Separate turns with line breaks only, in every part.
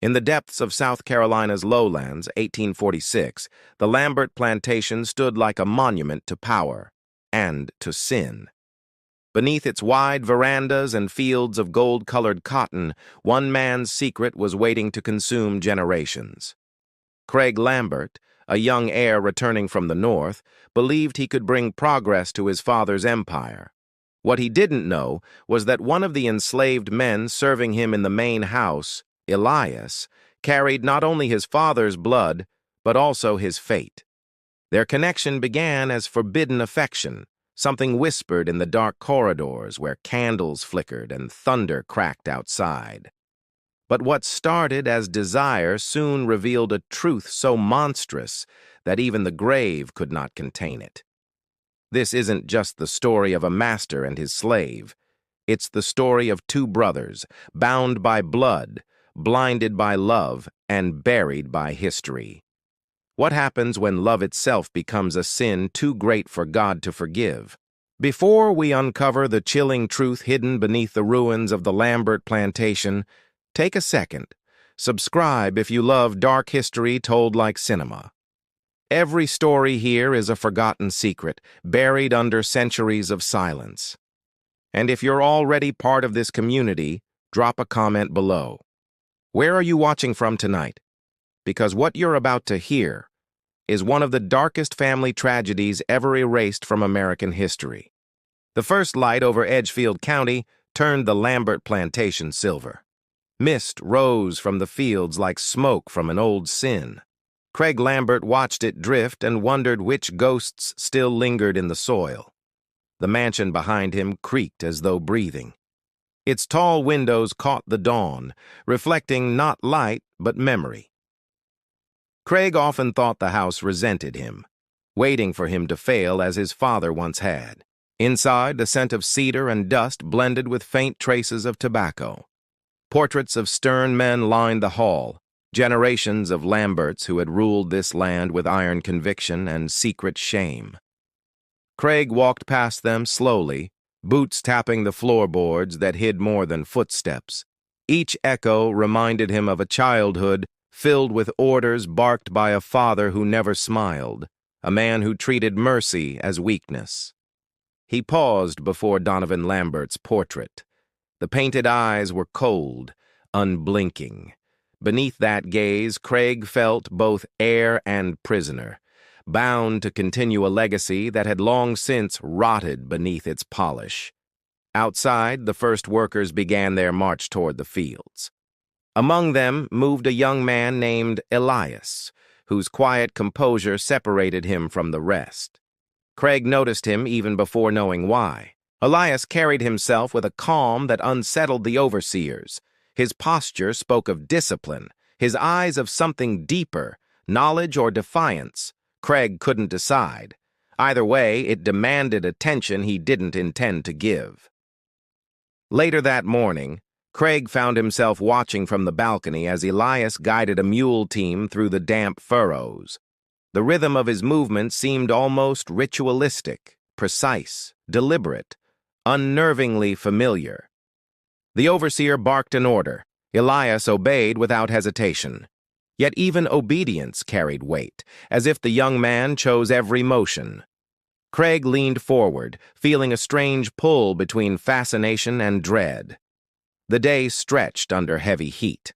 In the depths of South Carolina's lowlands, 1846, the Lambert plantation stood like a monument to power and to sin. Beneath its wide verandas and fields of gold-colored cotton, one man's secret was waiting to consume generations. Craig Lambert, a young heir returning from the North, believed he could bring progress to his father's empire. What he didn't know was that one of the enslaved men serving him in the main house, Elias, carried not only his father's blood, but also his fate. Their connection began as forbidden affection, something whispered in the dark corridors where candles flickered and thunder cracked outside. But what started as desire soon revealed a truth so monstrous that even the grave could not contain it. This isn't just the story of a master and his slave. It's the story of two brothers, bound by blood, blinded by love, and buried by history. What happens when love itself becomes a sin too great for God to forgive? Before we uncover the chilling truth hidden beneath the ruins of the Lambert plantation, take a second. Subscribe if you love dark history told like cinema. Every story here is a forgotten secret, buried under centuries of silence. And if you're already part of this community, drop a comment below. Where are you watching from tonight? Because what you're about to hear is one of the darkest family tragedies ever erased from American history. The first light over Edgefield County turned the Lambert plantation silver. Mist rose from the fields like smoke from an old sin. Craig Lambert watched it drift and wondered which ghosts still lingered in the soil. The mansion behind him creaked as though breathing. Its tall windows caught the dawn, reflecting not light but memory. Craig often thought the house resented him, waiting for him to fail as his father once had. Inside, the scent of cedar and dust blended with faint traces of tobacco. Portraits of stern men lined the hall, generations of Lamberts who had ruled this land with iron conviction and secret shame. Craig walked past them slowly, boots tapping the floorboards that hid more than footsteps. Each echo reminded him of a childhood filled with orders barked by a father who never smiled, a man who treated mercy as weakness. He paused before Donovan Lambert's portrait. The painted eyes were cold, unblinking. Beneath that gaze, Craig felt both heir and prisoner, bound to continue a legacy that had long since rotted beneath its polish. Outside, the first workers began their march toward the fields. Among them moved a young man named Elias, whose quiet composure separated him from the rest. Craig noticed him even before knowing why. Elias carried himself with a calm that unsettled the overseers. His posture spoke of discipline, his eyes of something deeper, knowledge or defiance. Craig couldn't decide. Either way, it demanded attention he didn't intend to give. Later that morning, Craig found himself watching from the balcony as Elias guided a mule team through the damp furrows. The rhythm of his movement seemed almost ritualistic, precise, deliberate, unnervingly familiar. The overseer barked an order. Elias obeyed without hesitation. Yet even obedience carried weight, as if the young man chose every motion. Craig leaned forward, feeling a strange pull between fascination and dread. The day stretched under heavy heat.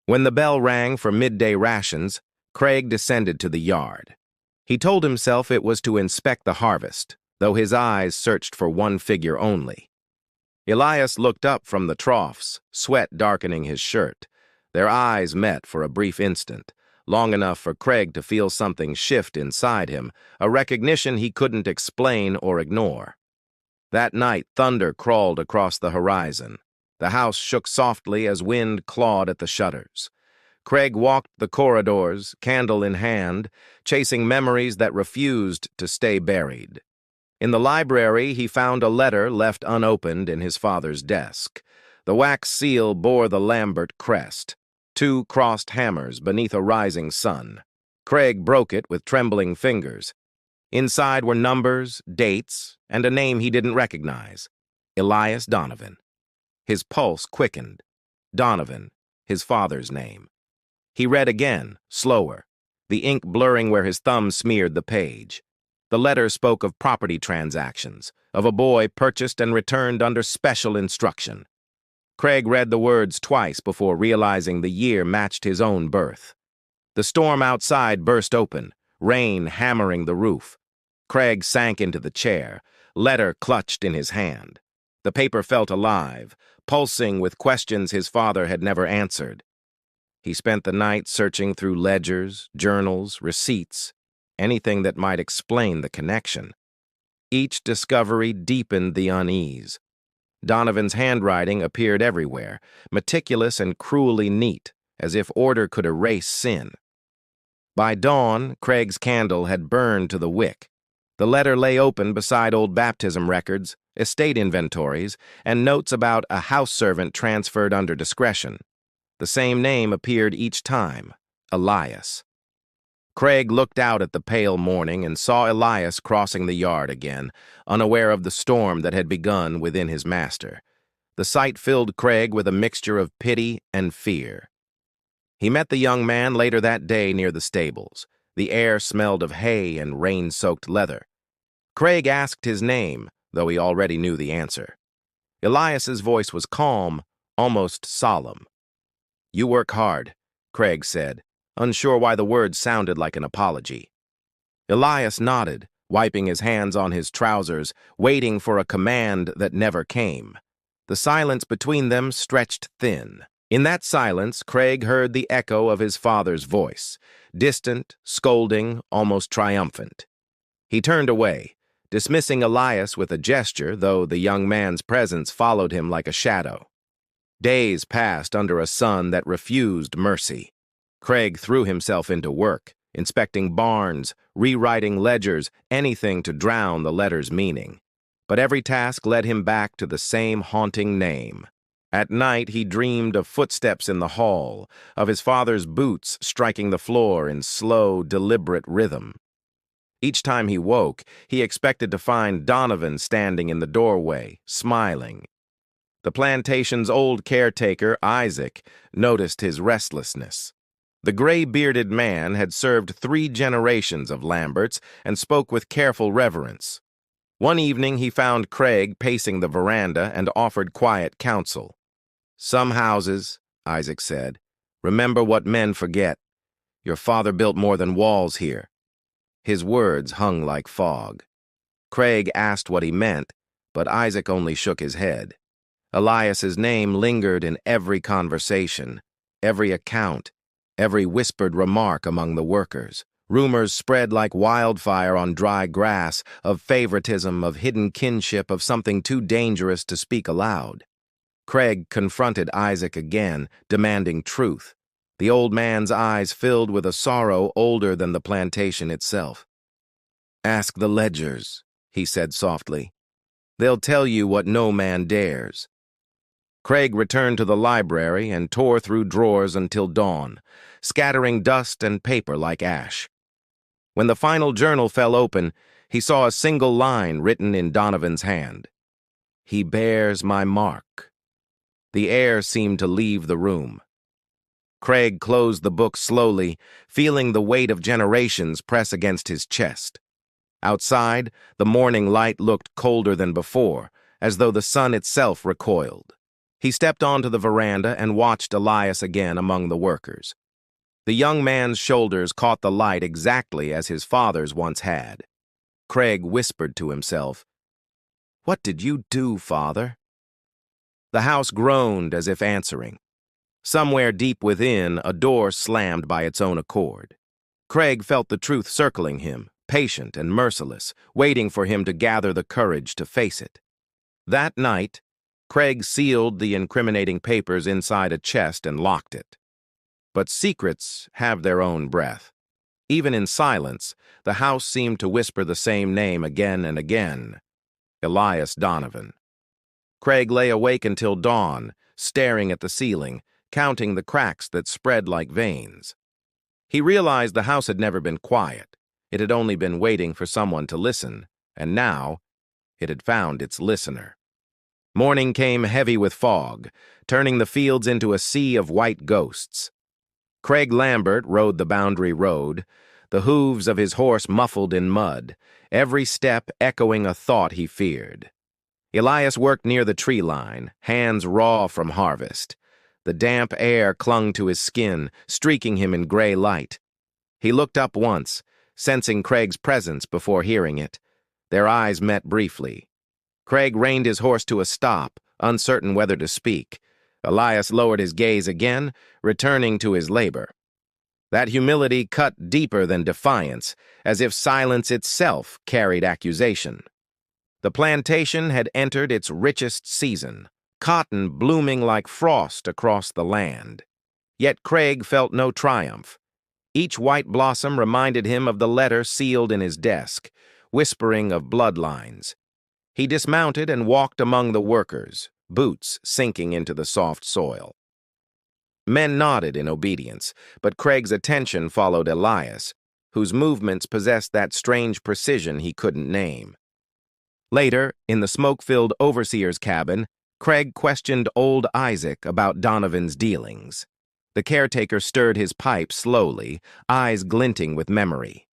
When the bell rang for midday rations, Craig descended to the yard. He told himself it was to inspect the harvest, though his eyes searched for one figure only. Elias looked up from the troughs, sweat darkening his shirt. Their eyes met for a brief instant, long enough for Craig to feel something shift inside him, a recognition he couldn't explain or ignore. That night, thunder crawled across the horizon. The house shook softly as wind clawed at the shutters. Craig walked the corridors, candle in hand, chasing memories that refused to stay buried. In the library, he found a letter left unopened in his father's desk. The wax seal bore the Lambert crest, two crossed hammers beneath a rising sun. Craig broke it with trembling fingers. Inside were numbers, dates, and a name he didn't recognize. Elias Donovan. His pulse quickened. Donovan, his father's name. He read again, slower, the ink blurring where his thumb smeared the page. The letter spoke of property transactions, of a boy purchased and returned under special instruction. Craig read the words twice before realizing the year matched his own birth. The storm outside burst open, rain hammering the roof. Craig sank into the chair, letter clutched in his hand. The paper felt alive, pulsing with questions his father had never answered. He spent the night searching through ledgers, journals, receipts, anything that might explain the connection. Each discovery deepened the unease. Donovan's handwriting appeared everywhere, meticulous and cruelly neat, as if order could erase sin. By dawn, Craig's candle had burned to the wick. The letter lay open beside old baptism records, estate inventories, and notes about a house servant transferred under discretion. The same name appeared each time, Elias. Craig looked out at the pale morning and saw Elias crossing the yard again, unaware of the storm that had begun within his master. The sight filled Craig with a mixture of pity and fear. He met the young man later that day near the stables. The air smelled of hay and rain-soaked leather. Craig asked his name, though he already knew the answer. Elias's voice was calm, almost solemn. "You work hard," Craig said, unsure why the words sounded like an apology. Elias nodded, wiping his hands on his trousers, waiting for a command that never came. The silence between them stretched thin. In that silence, Craig heard the echo of his father's voice, distant, scolding, almost triumphant. He turned away, dismissing Elias with a gesture, though the young man's presence followed him like a shadow. Days passed under a sun that refused mercy. Craig threw himself into work, inspecting barns, rewriting ledgers, anything to drown the letter's meaning. But every task led him back to the same haunting name. At night, he dreamed of footsteps in the hall, of his father's boots striking the floor in slow, deliberate rhythm. Each time he woke, he expected to find Donovan standing in the doorway, smiling. The plantation's old caretaker, Isaac, noticed his restlessness. The gray-bearded man had served 3 generations of Lamberts and spoke with careful reverence. One evening he found Craig pacing the veranda and offered quiet counsel. "Some houses," Isaac said, "remember what men forget. Your father built more than walls here." His words hung like fog. Craig asked what he meant, but Isaac only shook his head. Elias's name lingered in every conversation, every account, every whispered remark among the workers. Rumors spread like wildfire on dry grass, of favoritism, of hidden kinship, of something too dangerous to speak aloud. Craig confronted Isaac again, demanding truth. The old man's eyes filled with a sorrow older than the plantation itself. "Ask the ledgers," he said softly. "They'll tell you what no man dares." Craig returned to the library and tore through drawers until dawn, scattering dust and paper like ash. When the final journal fell open, he saw a single line written in Donovan's hand. "He bears my mark." The air seemed to leave the room. Craig closed the book slowly, feeling the weight of generations press against his chest. Outside, the morning light looked colder than before, as though the sun itself recoiled. He stepped onto the veranda and watched Elias again among the workers. The young man's shoulders caught the light exactly as his father's once had. Craig whispered to himself, "What did you do, Father?" The house groaned as if answering. Somewhere deep within, a door slammed by its own accord. Craig felt the truth circling him, patient and merciless, waiting for him to gather the courage to face it. That night, Craig sealed the incriminating papers inside a chest and locked it. But secrets have their own breath. Even in silence, the house seemed to whisper the same name again and again, Elias Donovan. Craig lay awake until dawn, staring at the ceiling, counting the cracks that spread like veins. He realized the house had never been quiet. It had only been waiting for someone to listen, and now it had found its listener. Morning came heavy with fog, turning the fields into a sea of white ghosts. Craig Lambert rode the boundary road, the hooves of his horse muffled in mud, every step echoing a thought he feared. Elias worked near the tree line, hands raw from harvest. The damp air clung to his skin, streaking him in gray light. He looked up once, sensing Craig's presence before hearing it. Their eyes met briefly. Craig reined his horse to a stop, uncertain whether to speak. Elias lowered his gaze again, returning to his labor. That humility cut deeper than defiance, as if silence itself carried accusation. The plantation had entered its richest season, cotton blooming like frost across the land. Yet Craig felt no triumph. Each white blossom reminded him of the letter sealed in his desk, whispering of bloodlines. He dismounted and walked among the workers, boots sinking into the soft soil. Men nodded in obedience, but Craig's attention followed Elias, whose movements possessed that strange precision he couldn't name. Later, in the smoke-filled overseer's cabin, Craig questioned old Isaac about Donovan's dealings. The caretaker stirred his pipe slowly, eyes glinting with memory.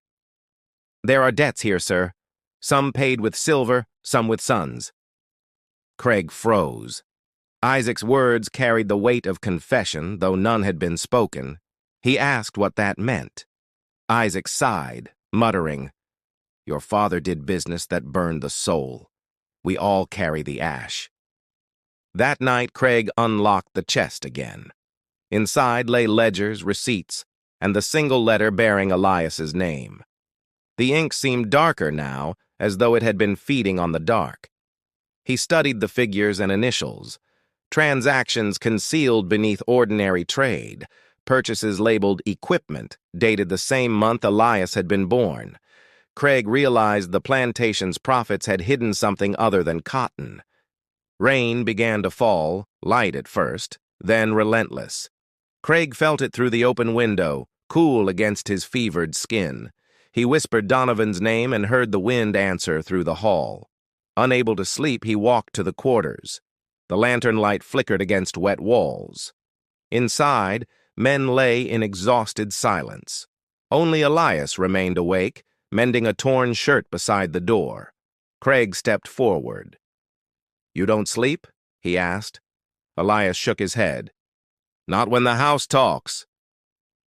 "There are debts here, sir. Some paid with silver, some with sons." Craig froze. Isaac's words carried the weight of confession, though none had been spoken. He asked what that meant. Isaac sighed, muttering, "Your father did business that burned the soul. We all carry the ash." That night, Craig unlocked the chest again. Inside lay ledgers, receipts, and the single letter bearing Elias's name. The ink seemed darker now, as though it had been feeding on the dark. He studied the figures and initials, transactions concealed beneath ordinary trade, purchases labeled equipment, dated the same month Elias had been born. Craig realized the plantation's profits had hidden something other than cotton. Rain began to fall, light at first, then relentless. Craig felt it through the open window, cool against his fevered skin. He whispered Donovan's name and heard the wind answer through the hall. Unable to sleep, he walked to the quarters. The lantern light flickered against wet walls. Inside, men lay in exhausted silence. Only Elias remained awake, mending a torn shirt beside the door. Craig stepped forward. "You don't sleep?" he asked. Elias shook his head. "Not when the house talks."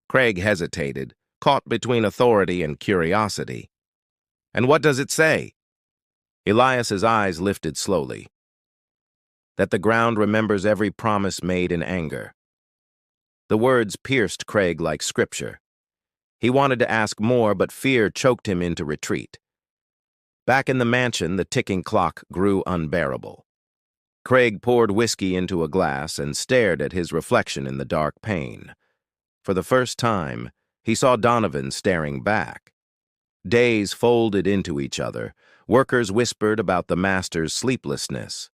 Craig hesitated, caught between authority and curiosity. "And what does it say?" Elias's eyes lifted slowly. "That the ground remembers every promise made in anger." The words pierced Craig like scripture. He wanted to ask more, but fear choked him into retreat. Back in the mansion, the ticking clock grew unbearable. Craig poured whiskey into a glass and stared at his reflection in the dark pane. For the first time, he saw Donovan staring back. Days folded into each other. Workers whispered about the master's sleeplessness.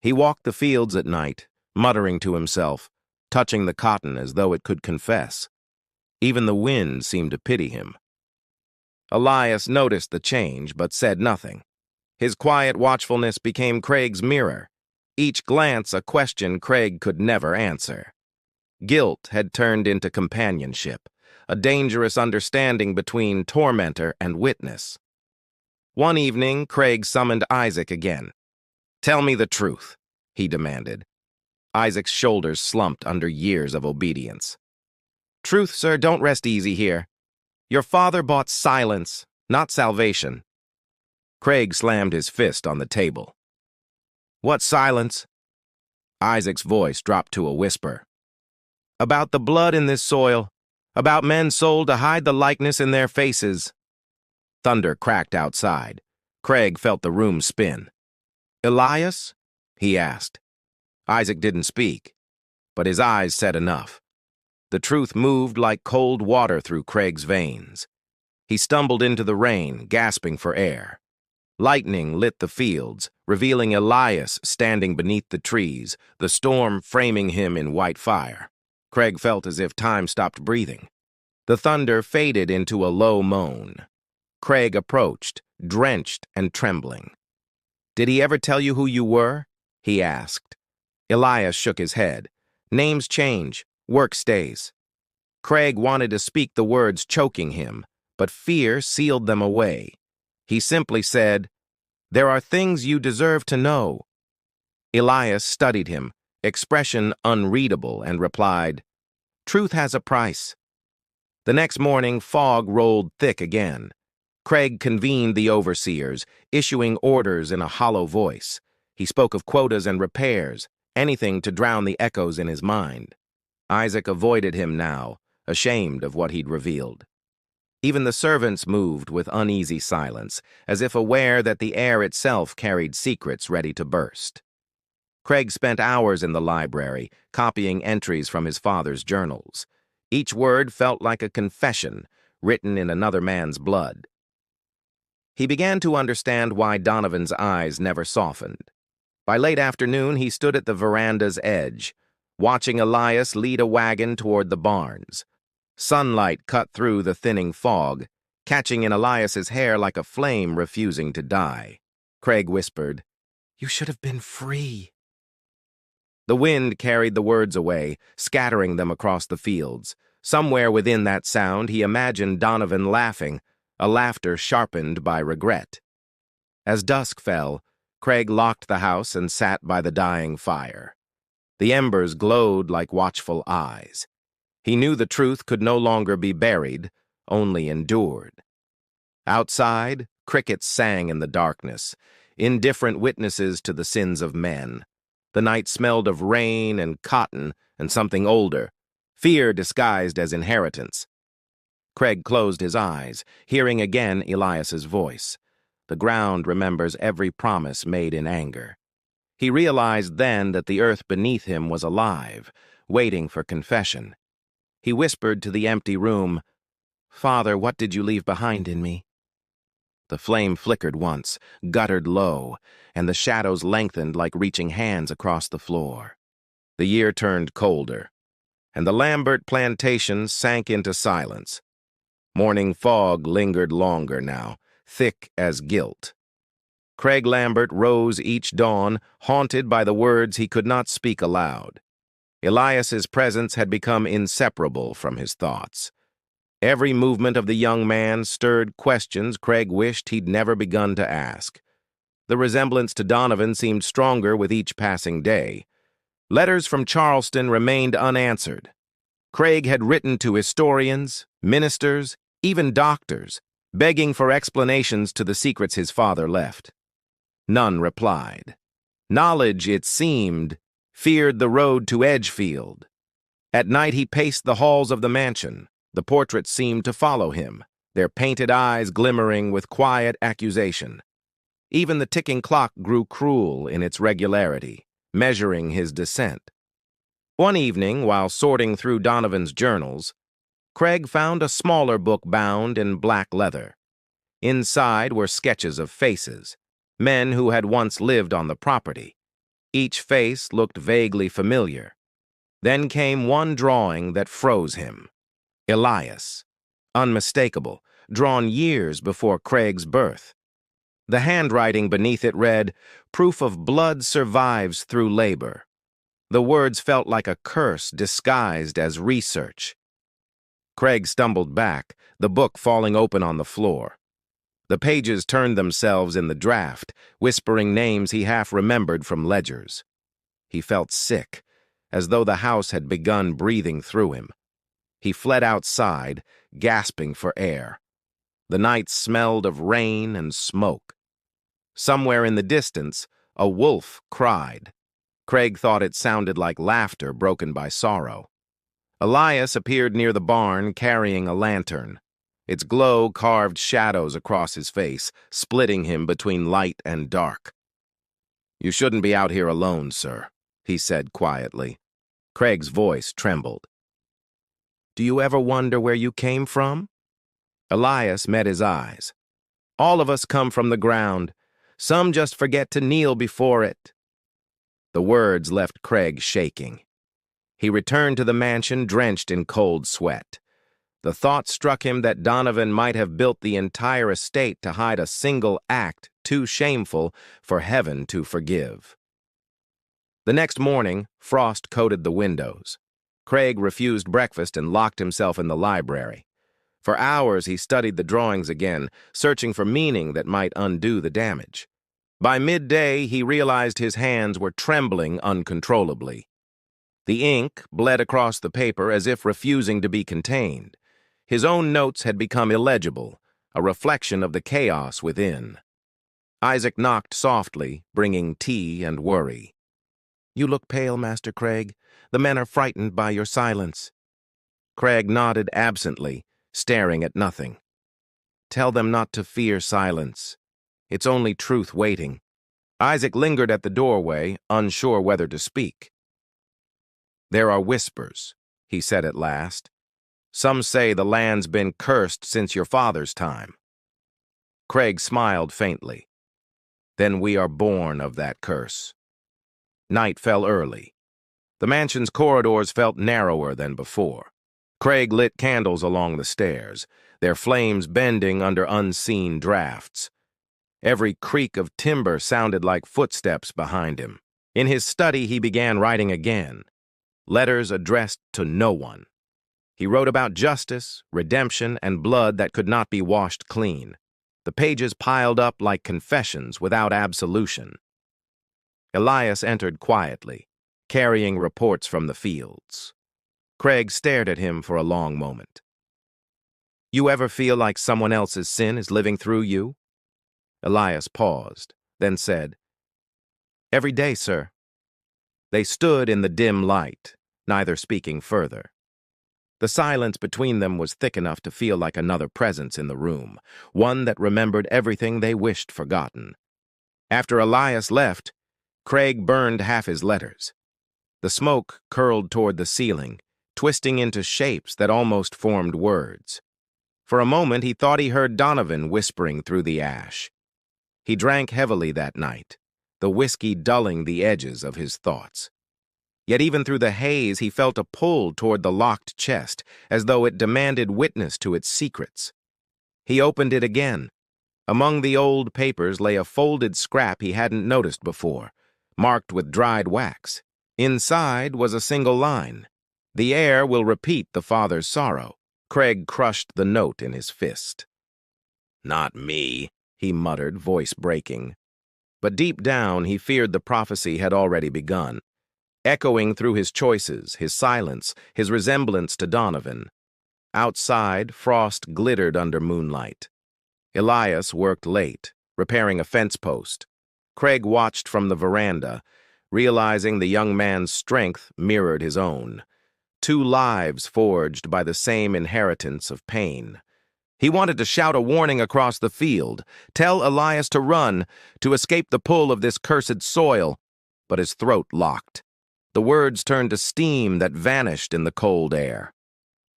He walked the fields at night, muttering to himself, touching the cotton as though it could confess. Even the wind seemed to pity him. Elias noticed the change, but said nothing. His quiet watchfulness became Craig's mirror, each glance a question Craig could never answer. Guilt had turned into companionship, a dangerous understanding between tormentor and witness. One evening, Craig summoned Isaac again. "Tell me the truth," he demanded. Isaac's shoulders slumped under years of obedience. "Truth, sir, don't rest easy here. Your father bought silence, not salvation." Craig slammed his fist on the table. "What silence?" Isaac's voice dropped to a whisper. "About the blood in this soil, about men sold to hide the likeness in their faces." Thunder cracked outside. Craig felt the room spin. "Elias?" he asked. Isaac didn't speak, but his eyes said enough. The truth moved like cold water through Craig's veins. He stumbled into the rain, gasping for air. Lightning lit the fields, revealing Elias standing beneath the trees, the storm framing him in white fire. Craig felt as if time stopped breathing. The thunder faded into a low moan. Craig approached, drenched and trembling. "Did he ever tell you who you were?" he asked. Elias shook his head. "Names change, work stays." Craig wanted to speak the words choking him, but fear sealed them away. He simply said, "There are things you deserve to know." Elias studied him, expression unreadable, and replied, "Truth has a price." The next morning, fog rolled thick again. Craig convened the overseers, issuing orders in a hollow voice. He spoke of quotas and repairs, anything to drown the echoes in his mind. Isaac avoided him now, ashamed of what he'd revealed. Even the servants moved with uneasy silence, as if aware that the air itself carried secrets ready to burst. Craig spent hours in the library, copying entries from his father's journals. Each word felt like a confession, written in another man's blood. He began to understand why Donovan's eyes never softened. By late afternoon, he stood at the veranda's edge, watching Elias lead a wagon toward the barns. Sunlight cut through the thinning fog, catching in Elias's hair like a flame refusing to die. Craig whispered, "You should have been free." The wind carried the words away, scattering them across the fields. Somewhere within that sound, he imagined Donovan laughing, a laughter sharpened by regret. As dusk fell, Craig locked the house and sat by the dying fire. The embers glowed like watchful eyes. He knew the truth could no longer be buried, only endured. Outside, crickets sang in the darkness, indifferent witnesses to the sins of men. The night smelled of rain and cotton and something older, fear disguised as inheritance. Craig closed his eyes, hearing again Elias's voice. The ground remembers every promise made in anger. He realized then that the earth beneath him was alive, waiting for confession. He whispered to the empty room, "Father, what did you leave behind in me?" The flame flickered once, guttered low, and the shadows lengthened like reaching hands across the floor. The year turned colder, and the Lambert plantation sank into silence. Morning fog lingered longer now, thick as guilt. Craig Lambert rose each dawn, haunted by the words he could not speak aloud. Elias's presence had become inseparable from his thoughts. Every movement of the young man stirred questions Craig wished he'd never begun to ask. The resemblance to Donovan seemed stronger with each passing day. Letters from Charleston remained unanswered. Craig had written to historians, ministers, even doctors, begging for explanations to the secrets his father left. None replied. Knowledge, it seemed, feared the road to Edgefield. At night he paced the halls of the mansion. The portraits seemed to follow him, their painted eyes glimmering with quiet accusation. Even the ticking clock grew cruel in its regularity, measuring his descent. One evening, while sorting through Donovan's journals, Craig found a smaller book bound in black leather. Inside were sketches of faces, men who had once lived on the property. Each face looked vaguely familiar. Then came one drawing that froze him. Elias, unmistakable, drawn years before Craig's birth. The handwriting beneath it read, "Proof of blood survives through labor." The words felt like a curse disguised as research. Craig stumbled back, the book falling open on the floor. The pages turned themselves in the draft, whispering names he half remembered from ledgers. He felt sick, as though the house had begun breathing through him. He fled outside, gasping for air. The night smelled of rain and smoke. Somewhere in the distance, a wolf cried. Craig thought it sounded like laughter broken by sorrow. Elias appeared near the barn carrying a lantern. Its glow carved shadows across his face, splitting him between light and dark. "You shouldn't be out here alone, sir," he said quietly. Craig's voice trembled. "Do you ever wonder where you came from?" Elias met his eyes. "All of us come from the ground. Some just forget to kneel before it." The words left Craig shaking. He returned to the mansion drenched in cold sweat. The thought struck him that Donovan might have built the entire estate to hide a single act too shameful for heaven to forgive. The next morning, frost coated the windows. Craig refused breakfast and locked himself in the library. For hours he studied the drawings again, searching for meaning that might undo the damage. By midday, he realized his hands were trembling uncontrollably. The ink bled across the paper as if refusing to be contained. His own notes had become illegible, a reflection of the chaos within. Isaac knocked softly, bringing tea and worry. "You look pale, Master Craig. The men are frightened by your silence." Craig nodded absently, staring at nothing. "Tell them not to fear silence. It's only truth waiting." Isaac lingered at the doorway, unsure whether to speak. "There are whispers," he said at last. "Some say the land's been cursed since your father's time." Craig smiled faintly. "Then we are born of that curse." Night fell early. The mansion's corridors felt narrower than before. Craig lit candles along the stairs, their flames bending under unseen drafts. Every creak of timber sounded like footsteps behind him. In his study, he began writing again, letters addressed to no one. He wrote about justice, redemption, and blood that could not be washed clean. The pages piled up like confessions without absolution. Elias entered quietly, carrying reports from the fields. Craig stared at him for a long moment. "You ever feel like someone else's sin is living through you?" Elias paused, then said, "Every day, sir." They stood in the dim light, neither speaking further. The silence between them was thick enough to feel like another presence in the room, one that remembered everything they wished forgotten. After Elias left, Craig burned half his letters. The smoke curled toward the ceiling, twisting into shapes that almost formed words. For a moment, he thought he heard Donovan whispering through the ash. He drank heavily that night, the whiskey dulling the edges of his thoughts. Yet even through the haze, he felt a pull toward the locked chest, as though it demanded witness to its secrets. He opened it again. Among the old papers lay a folded scrap he hadn't noticed before, marked with dried wax. Inside was a single line: "The heir will repeat the father's sorrow." Craig crushed the note in his fist. "Not me," he muttered, voice breaking. But deep down, he feared the prophecy had already begun, echoing through his choices, his silence, his resemblance to Donovan. Outside, frost glittered under moonlight. Elias worked late, repairing a fence post. Craig watched from the veranda, realizing the young man's strength mirrored his own. 2 lives forged by the same inheritance of pain. He wanted to shout a warning across the field, tell Elias to run, to escape the pull of this cursed soil, but his throat locked. The words turned to steam that vanished in the cold air.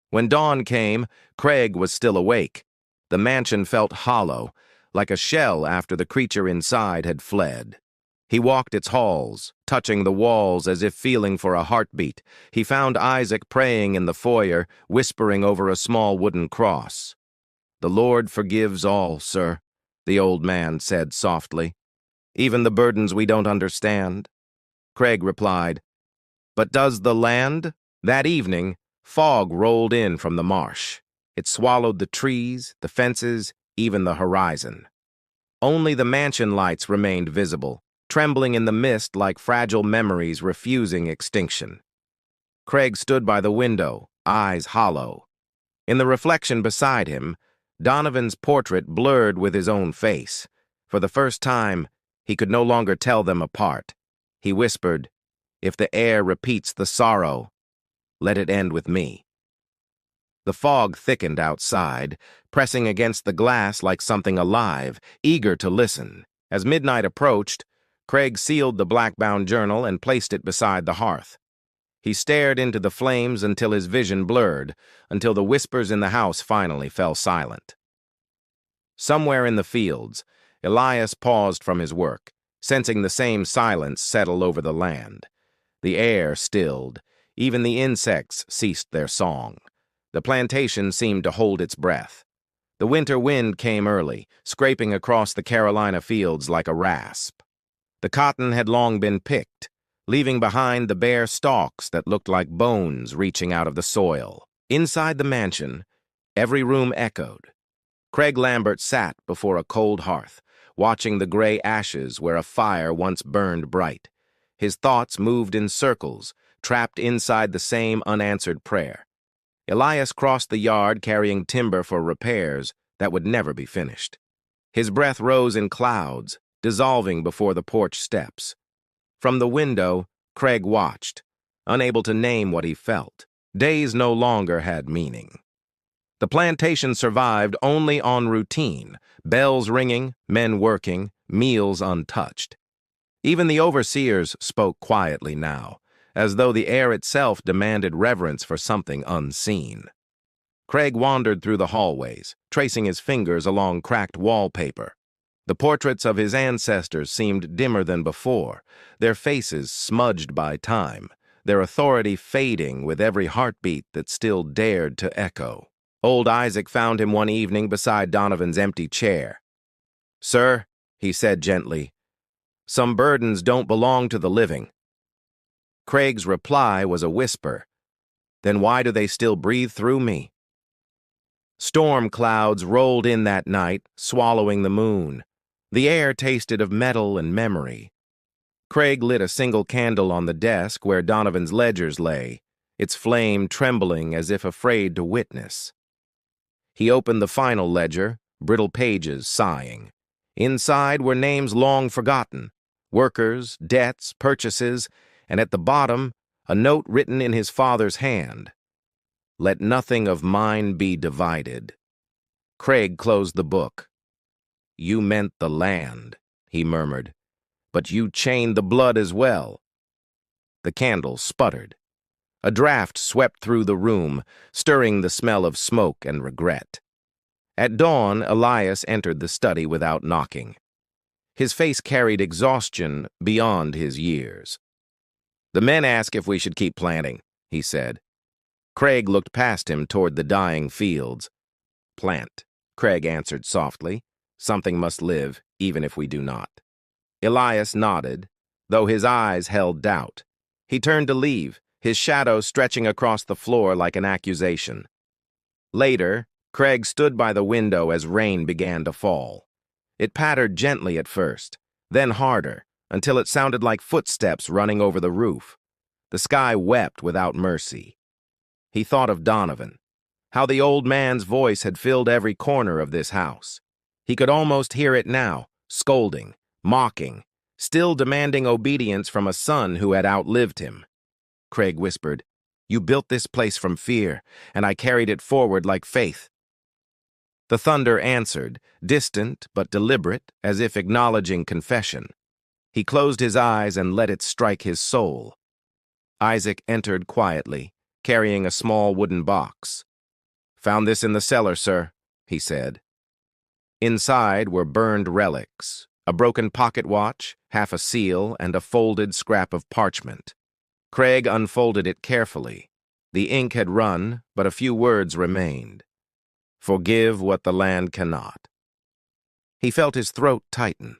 When dawn came, Craig was still awake. The mansion felt hollow, like a shell after the creature inside had fled. He walked its halls, touching the walls as if feeling for a heartbeat. He found Isaac praying in the foyer, whispering over a small wooden cross. "The Lord forgives all, sir," the old man said softly. "Even the burdens we don't understand." Craig replied, "But does the land?" That evening, fog rolled in from the marsh. It swallowed the trees, the fences, even the horizon. Only the mansion lights remained visible, trembling in the mist like fragile memories refusing extinction. Craig stood by the window, eyes hollow. In the reflection beside him, Donovan's portrait blurred with his own face. For the first time, he could no longer tell them apart. He whispered, "If the heir repeats the sorrow, let it end with me." The fog thickened outside, pressing against the glass like something alive, eager to listen. As midnight approached, Craig sealed the black-bound journal and placed it beside the hearth. He stared into the flames until his vision blurred, until the whispers in the house finally fell silent. Somewhere in the fields, Elias paused from his work, sensing the same silence settle over the land. The air stilled. Even the insects ceased their song. The plantation seemed to hold its breath. The winter wind came early, scraping across the Carolina fields like a rasp. The cotton had long been picked. leaving behind the bare stalks that looked like bones reaching out of the soil. Inside the mansion, every room echoed. Craig Lambert sat before a cold hearth, watching the gray ashes where a fire once burned bright. His thoughts moved in circles, trapped inside the same unanswered prayer. Elias crossed the yard carrying timber for repairs that would never be finished. His breath rose in clouds, dissolving before the porch steps. From the window, Craig watched, unable to name what he felt. Days no longer had meaning. The plantation survived only on routine, bells ringing, men working, meals untouched. Even the overseers spoke quietly now, as though the air itself demanded reverence for something unseen. Craig wandered through the hallways, tracing his fingers along cracked wallpaper. The portraits of his ancestors seemed dimmer than before, their faces smudged by time, their authority fading with every heartbeat that still dared to echo. Old Isaac found him one evening beside Donovan's empty chair. "Sir," he said gently, "some burdens don't belong to the living." Craig's reply was a whisper. "Then why do they still breathe through me?" Storm clouds rolled in that night, swallowing the moon. The air tasted of metal and memory. Craig lit a single candle on the desk where Donovan's ledgers lay, its flame trembling as if afraid to witness. He opened the final ledger, brittle pages sighing. Inside were names long forgotten, workers, debts, purchases, and at the bottom, a note written in his father's hand. "Let nothing of mine be divided." Craig closed the book. "You meant the land," he murmured, "but you chained the blood as well." The candle sputtered. A draft swept through the room, stirring the smell of smoke and regret. At dawn, Elias entered the study without knocking. His face carried exhaustion beyond his years. "The men ask if we should keep planting," he said. Craig looked past him toward the dying fields. "Plant," Craig answered softly. "Something must live, even if we do not." Elias nodded, though his eyes held doubt. He turned to leave, his shadow stretching across the floor like an accusation. Later, Craig stood by the window as rain began to fall. It pattered gently at first, then harder, until it sounded like footsteps running over the roof. The sky wept without mercy. He thought of Donovan, how the old man's voice had filled every corner of this house. He could almost hear it now, scolding, mocking, still demanding obedience from a son who had outlived him. Craig whispered, "You built this place from fear, and I carried it forward like faith." The thunder answered, distant but deliberate, as if acknowledging confession. He closed his eyes and let it strike his soul. Isaac entered quietly, carrying a small wooden box. "Found this in the cellar, sir," he said. Inside were burned relics, a broken pocket watch, half a seal, and a folded scrap of parchment. Craig unfolded it carefully. The ink had run, but a few words remained. "Forgive what the land cannot." He felt his throat tighten.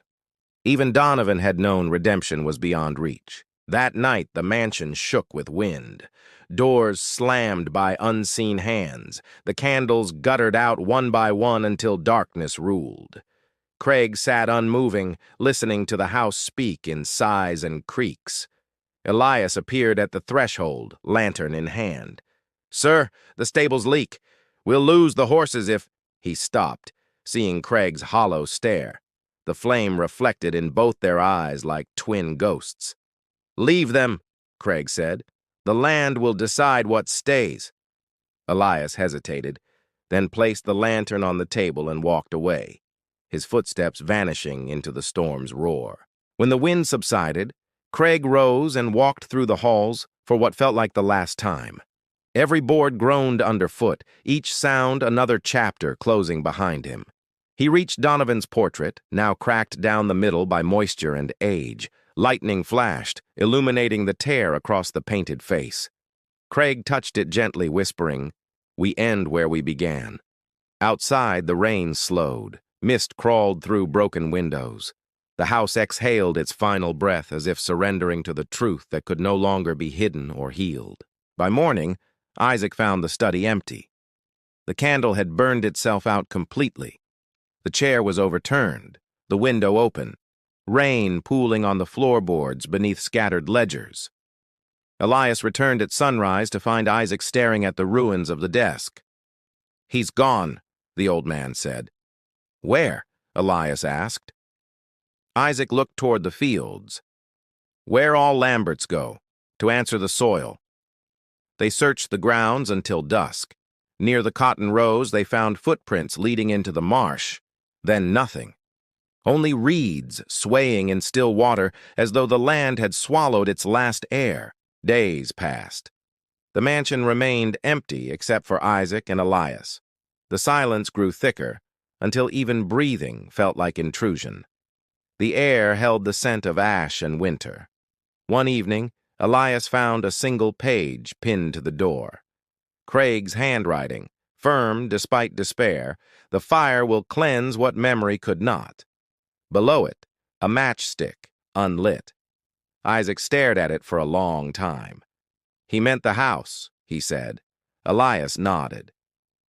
Even Donovan had known redemption was beyond reach. That night, the mansion shook with wind. Doors slammed by unseen hands. The candles guttered out one by one until darkness ruled. Craig sat unmoving, listening to the house speak in sighs and creaks. Elias appeared at the threshold, lantern in hand. "Sir, the stables leak. We'll lose the horses if—" He stopped, seeing Craig's hollow stare. The flame reflected in both their eyes like twin ghosts. "Leave them," Craig said. "The land will decide what stays." Elias hesitated, then placed the lantern on the table and walked away, his footsteps vanishing into the storm's roar. When the wind subsided, Craig rose and walked through the halls for what felt like the last time. Every board groaned underfoot, each sound another chapter closing behind him. He reached Donovan's portrait, now cracked down the middle by moisture and age. Lightning flashed, illuminating the tear across the painted face. Craig touched it gently, whispering, "We end where we began." Outside, the rain slowed. Mist crawled through broken windows. The house exhaled its final breath as if surrendering to the truth that could no longer be hidden or healed. By morning, Isaac found the study empty. The candle had burned itself out completely. The chair was overturned, the window open, rain pooling on the floorboards beneath scattered ledgers. Elias returned at sunrise to find Isaac staring at the ruins of the desk. "He's gone," the old man said. "Where?" Elias asked. Isaac looked toward the fields. "Where all Lamberts go, to answer the soil." They searched the grounds until dusk. Near the cotton rows, they found footprints leading into the marsh. Then nothing. Only reeds swaying in still water as though the land had swallowed its last air. Days passed. The mansion remained empty except for Isaac and Elias. The silence grew thicker until even breathing felt like intrusion. The air held the scent of ash and winter. One evening, Elias found a single page pinned to the door. Craig's handwriting, firm despite despair, "The fire will cleanse what memory could not." Below it, a matchstick, unlit. Isaac stared at it for a long time. "He meant the house," he said. Elias nodded.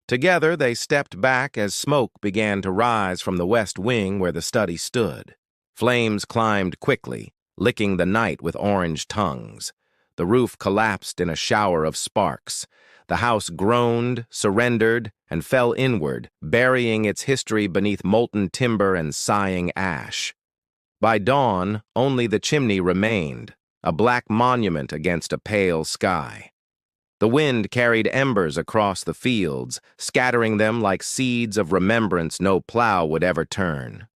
Together they stepped back as smoke began to rise from the west wing where the study stood. Flames climbed quickly, licking the night with orange tongues. The roof collapsed in a shower of sparks. The house groaned, surrendered, and fell inward, burying its history beneath molten timber and sighing ash. By dawn, only the chimney remained, a black monument against a pale sky. The wind carried embers across the fields, scattering them like seeds of remembrance no plow would ever turn.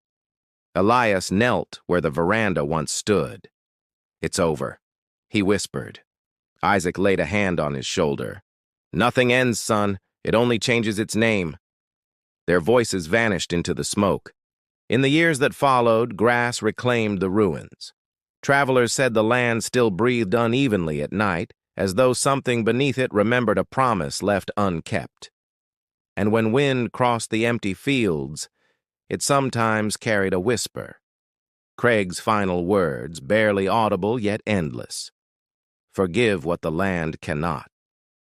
Elias knelt where the veranda once stood. "It's over," he whispered. Isaac laid a hand on his shoulder. "Nothing ends, son. It only changes its name." Their voices vanished into the smoke. In the years that followed, grass reclaimed the ruins. Travelers said the land still breathed unevenly at night, as though something beneath it remembered a promise left unkept. And when wind crossed the empty fields, it sometimes carried a whisper. Craig's final words, barely audible yet endless. "Forgive what the land cannot."